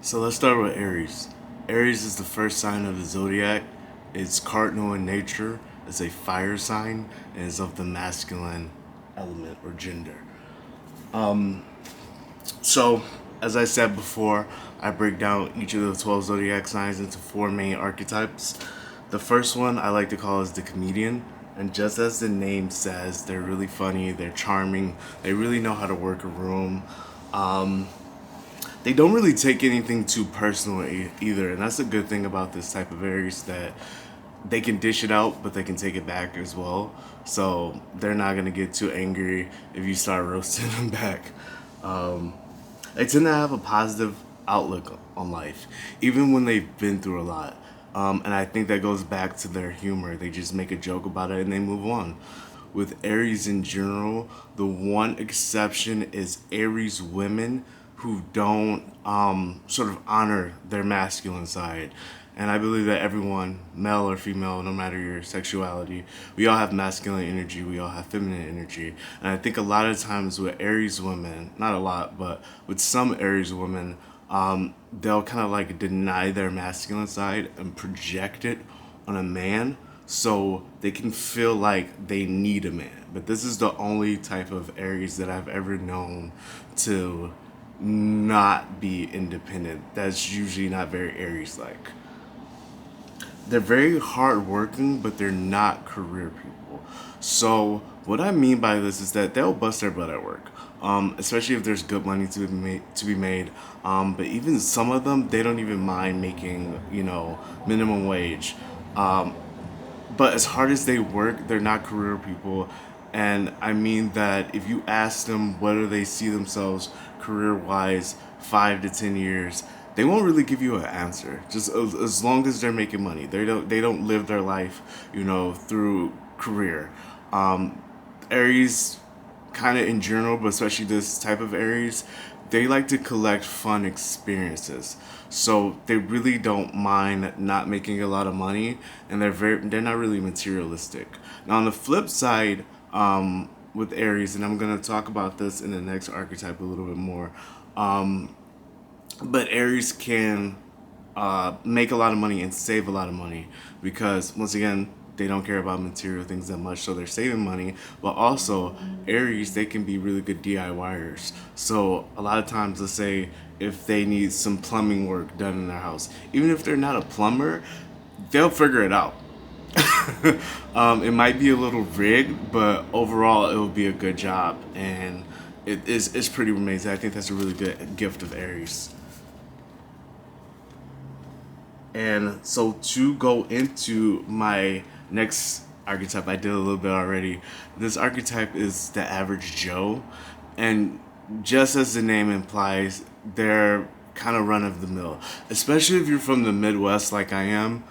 So let's start with Aries. Aries is the first sign of the zodiac. It's cardinal in nature. It's a fire sign and is of the masculine element or gender. So, as I said before, I break down each of the 12 zodiac signs into four main archetypes. The first one I like to call is the comedian. And just as the name says, they're really funny, they're charming, they really know how to work a room. They don't really take anything too personal either, and that's a good thing about this type of Aries, that they can dish it out, but they can take it back as well. So they're not gonna get too angry if you start roasting them back. They tend to have a positive outlook on life, even when they've been through a lot. And I think that goes back to their humor. They just make a joke about it and they move on. With Aries in general, the one exception is Aries women who don't sort of honor their masculine side. And I believe that everyone, male or female, no matter your sexuality, we all have masculine energy, we all have feminine energy. And I think a lot of times with Aries women, not a lot, but with some Aries women, they'll kind of like deny their masculine side and project it on a man so they can feel like they need a man. But this is the only type of Aries that I've ever known to not be independent. That's usually not very Aries like. They're very hardworking, but they're not career people. So what I mean by this is that they'll bust their butt at work, especially if there's good money to be made. But even some of them, they don't even mind making minimum wage. But as hard as they work, they're not career people. And I mean that if you ask them whether they see themselves career wise 5 to 10 years, they won't really give you an answer. Just as long as they're making money, they don't live their life, through career. Aries, kind of in general, but especially this type of Aries, they like to collect fun experiences. So they really don't mind not making a lot of money, and they're not really materialistic. Now on the flip side, with Aries, and I'm gonna talk about this in the next archetype a little bit more. But Aries can make a lot of money and save a lot of money because once again they don't care about material things that much, so they're saving money. But also Aries, they can be really good DIYers. So a lot of times, let's say if they need some plumbing work done in their house, even if they're not a plumber, they'll figure it out. It might be a little rigged, but overall it will be a good job, and it's pretty amazing. I think that's a really good gift of Aries. And so to go into my next archetype, I did a little bit already. This archetype is the average Joe. And just as the name implies, they're kind of run of the mill. Especially if you're from the Midwest like I am.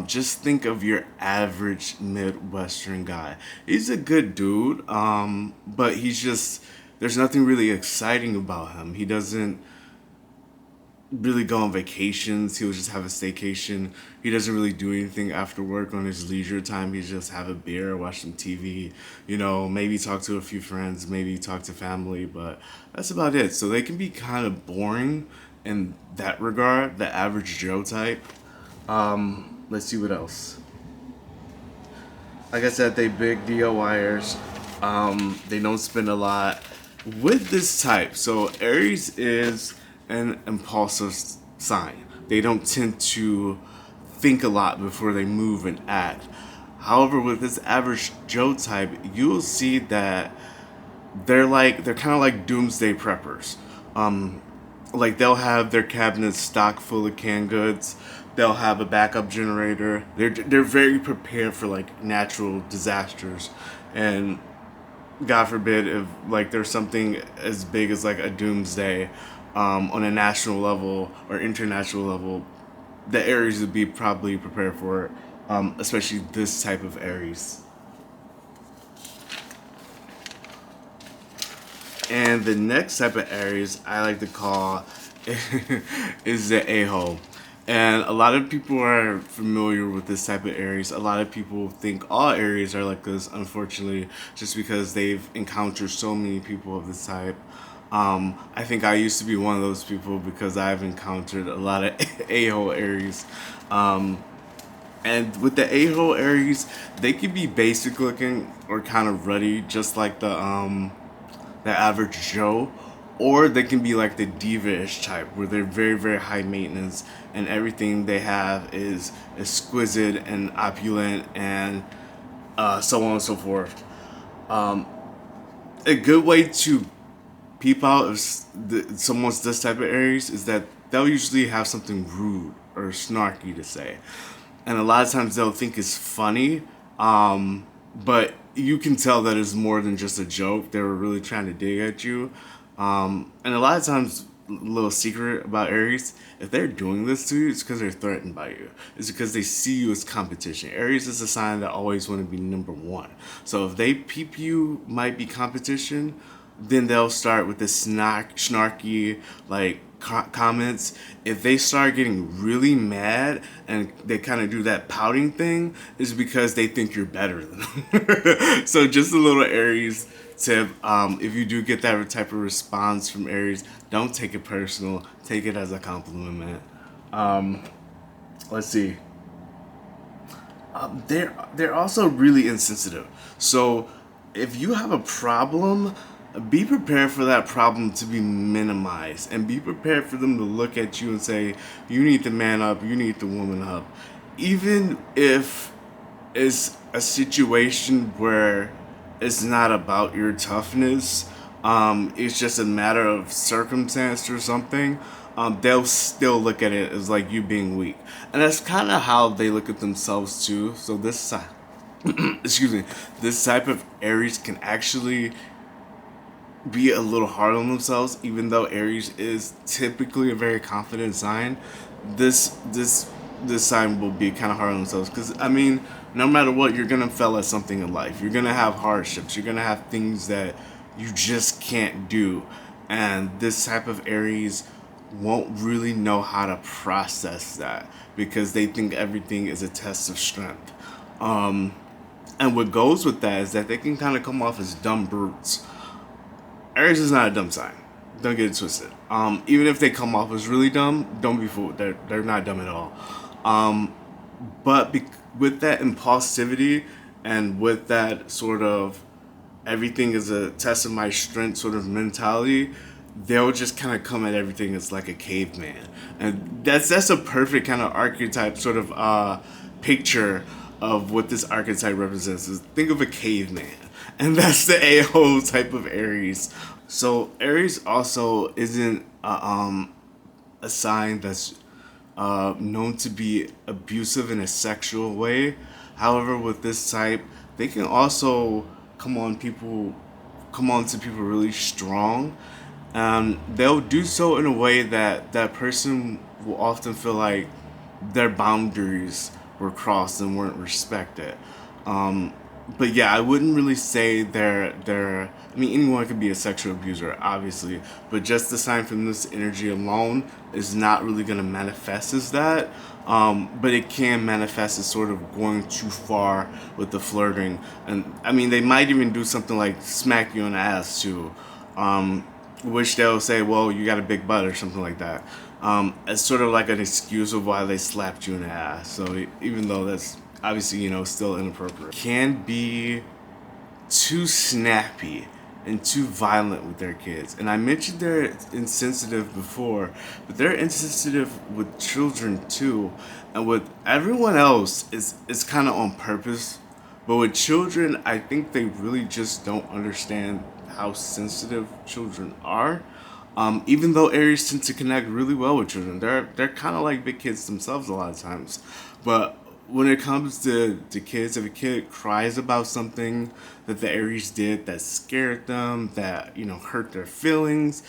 Just think of your average Midwestern guy. He's a good dude, but there's nothing really exciting about him. He doesn't really go on vacations. He'll just have a staycation. He doesn't really do anything after work on his leisure time. He just have a beer, watch some TV, maybe talk to a few friends, maybe talk to family, but that's about it. So they can be kind of boring in that regard, the average Joe type. Let's see what else. Like I said, they big DIYers. They don't spend a lot with this type. So Aries is an impulsive sign. They don't tend to think a lot before they move and act. However, with this average Joe type, you'll see that they're kind of like doomsday preppers. Like they'll have their cabinet stocked full of canned goods. They'll have a backup generator. They're very prepared for like natural disasters, and God forbid if like there's something as big as like a doomsday on a national level or international level, the Aries would be probably prepared for it, especially this type of Aries. And the next type of Aries I like to call is the a-hole. And a lot of people are familiar with this type of Aries. A lot of people think all Aries are like this, unfortunately, just because they've encountered so many people of this type. I think I used to be one of those people because I've encountered a lot of a-hole Aries. And with the a-hole Aries, they could be basic looking or kind of ruddy, just like the average Joe, or they can be like the diva-ish type, where they're very, very high maintenance, and everything they have is exquisite and opulent, and so on and so forth. A good way to peep out if someone's this type of Aries is that they'll usually have something rude or snarky to say, and a lot of times they'll think it's funny, but you can tell that it's more than just a joke. They were really trying to dig at you, and a lot of times, a little secret about Aries, if they're doing this to you, it's because they're threatened by you. It's because they see you as competition. Aries is a sign that always want to be number one. So if they peep you might be competition, then they'll start with this snarky, like comments. If they start getting really mad and they kind of do that pouting thing, is because they think you're better than them. So just a little Aries tip: if you do get that type of response from Aries, don't take it personal. Take it as a compliment. Let's see. They're also really insensitive. So if you have a problem, be prepared for that problem to be minimized, and be prepared for them to look at you and say, "You need to man up. You need to woman up," even if it's a situation where it's not about your toughness. It's just a matter of circumstance or something. They'll still look at it as like you being weak, and that's kind of how they look at themselves too. So this side, excuse me, this type of Aries can actually be a little hard on themselves, even though Aries is typically a very confident sign. This sign will be kind of hard on themselves because I mean, no matter what, you're gonna fail at something in life. You're gonna have hardships. You're gonna have things that you just can't do, and this type of Aries won't really know how to process that because they think everything is a test of strength. And what goes with that is that they can kind of come off as dumb brutes. Aries is not a dumb sign. Don't get it twisted. Even if they come off as really dumb, don't be fooled. They're not dumb at all. But with that impulsivity and with that sort of everything is a test of my strength sort of mentality, they'll just kind of come at everything as like a caveman, and that's a perfect kind of archetype sort of picture of what this archetype represents. Is think of a caveman, and that's the a-hole type of Aries. So Aries also isn't a sign that's known to be abusive in a sexual way. However, with this type, they can also come on people, come on to people really strong. They'll do so in a way that that person will often feel like their boundaries were crossed and weren't respected. Um, but yeah, I wouldn't really say they're. I mean, anyone could be a sexual abuser, obviously, but just the sign from this energy alone is not really going to manifest as that. But it can manifest as sort of going too far with the flirting, and I mean, they might even do something like smack you in the ass too. Um, which they'll say, well, you got a big butt or something like that. It's sort of like an excuse of why they slapped you in the ass. So even though that's obviously, still inappropriate, can be too snappy and too violent with their kids. And I mentioned they're insensitive before, but they're insensitive with children too. And with everyone else, it's kind of on purpose. But with children, I think they really just don't understand how sensitive children are. Even though Aries tend to connect really well with children, they're kind of like big kids themselves a lot of times. But when it comes to kids, if a kid cries about something that the Aries did that scared them, that hurt their feelings,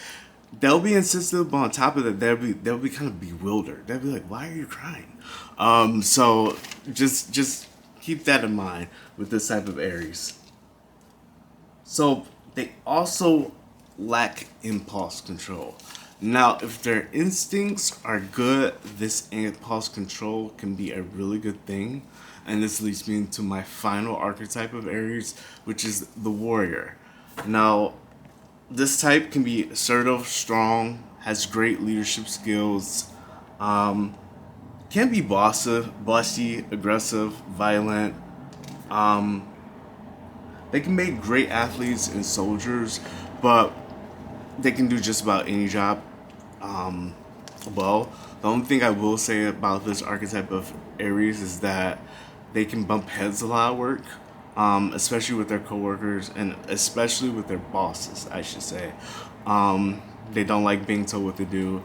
they'll be insensitive. But on top of that, they'll be kind of bewildered. They'll be like, "Why are you crying?" So just keep that in mind with this type of Aries. So they also lack impulse control. Now, if their instincts are good, this impulse control can be a really good thing. And this leads me into my final archetype of Aries, which is the warrior. Now, This type can be assertive, strong, has great leadership skills, um, can be bossy, aggressive, violent. Um, they can make great athletes and soldiers, but they can do just about any job. Um, well, the only thing I will say about this archetype of Aries is that they can bump heads a lot at work, especially with their coworkers and especially with their bosses, I should say. They don't like being told what to do.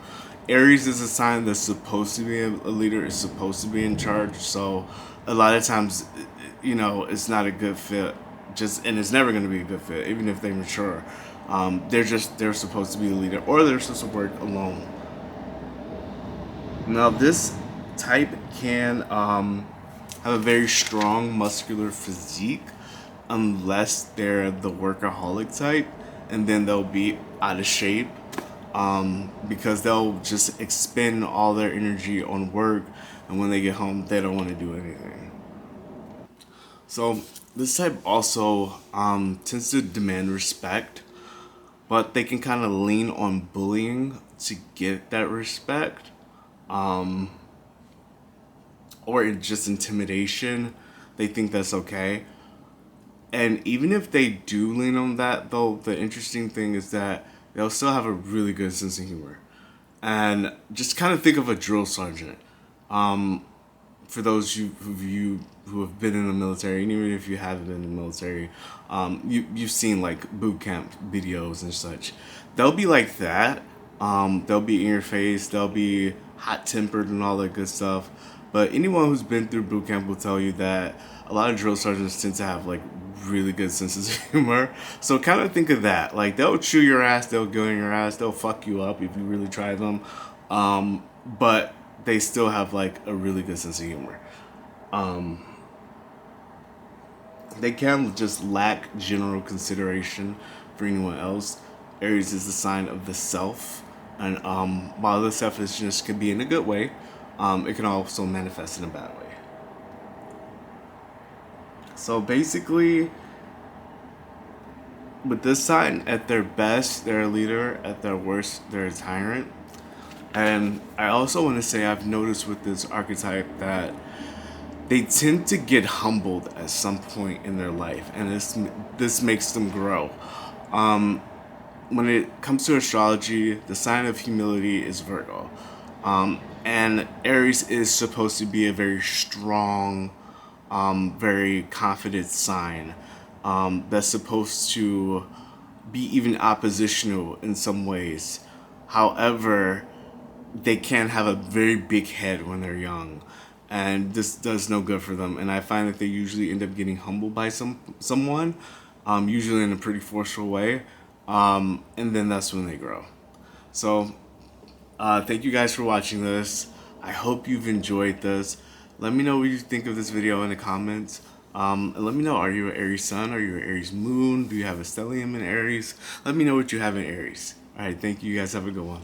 Aries is a sign that's supposed to be a leader, is supposed to be in charge. So a lot of times, it's not a good fit. And it's never going to be a good fit, even if they mature. They're supposed to be the leader, or they're supposed to work alone. Now, this type can have a very strong muscular physique, unless they're the workaholic type, and then they'll be out of shape because they'll just expend all their energy on work, and when they get home, they don't want to do anything. So, this type also tends to demand respect, but they can kind of lean on bullying to get that respect, or just intimidation. They think that's okay. And even if they do lean on that, though, the interesting thing is that they'll still have a really good sense of humor. And just kind of think of a drill sergeant. For those of you who have been in the military, and even if you haven't been in the military, you've seen like boot camp videos and such. They'll be like that. They'll be in your face. They'll be hot tempered and all that good stuff. But anyone who's been through boot camp will tell you that a lot of drill sergeants tend to have like really good senses of humor. So kind of think of that. Like they'll chew your ass, they'll go in your ass, they'll fuck you up if you really try them. But they still have like a really good sense of humor. They can just lack general consideration for anyone else. Aries is the sign of the self, and while the selfishness can be in a good way, it can also manifest in a bad way. So basically, with this sign, at their best, they're a leader. At their worst, they're a tyrant. And I also want to say I've noticed with this archetype that they tend to get humbled at some point in their life, and this makes them grow. When it comes to astrology, the sign of humility is Virgo, and Aries is supposed to be a very strong, very confident sign that's supposed to be even oppositional in some ways. However, they can have a very big head when they're young, and this does no good for them. And I find that they usually end up getting humbled by someone, usually in a pretty forceful way, and then that's when they grow. So, thank you guys for watching this. I hope you've enjoyed this. Let me know what you think of this video in the comments. And let me know, are you an Aries sun? Are you an Aries moon? Do you have a stellium in Aries? Let me know what you have in Aries. All right, thank you. You guys have a good one.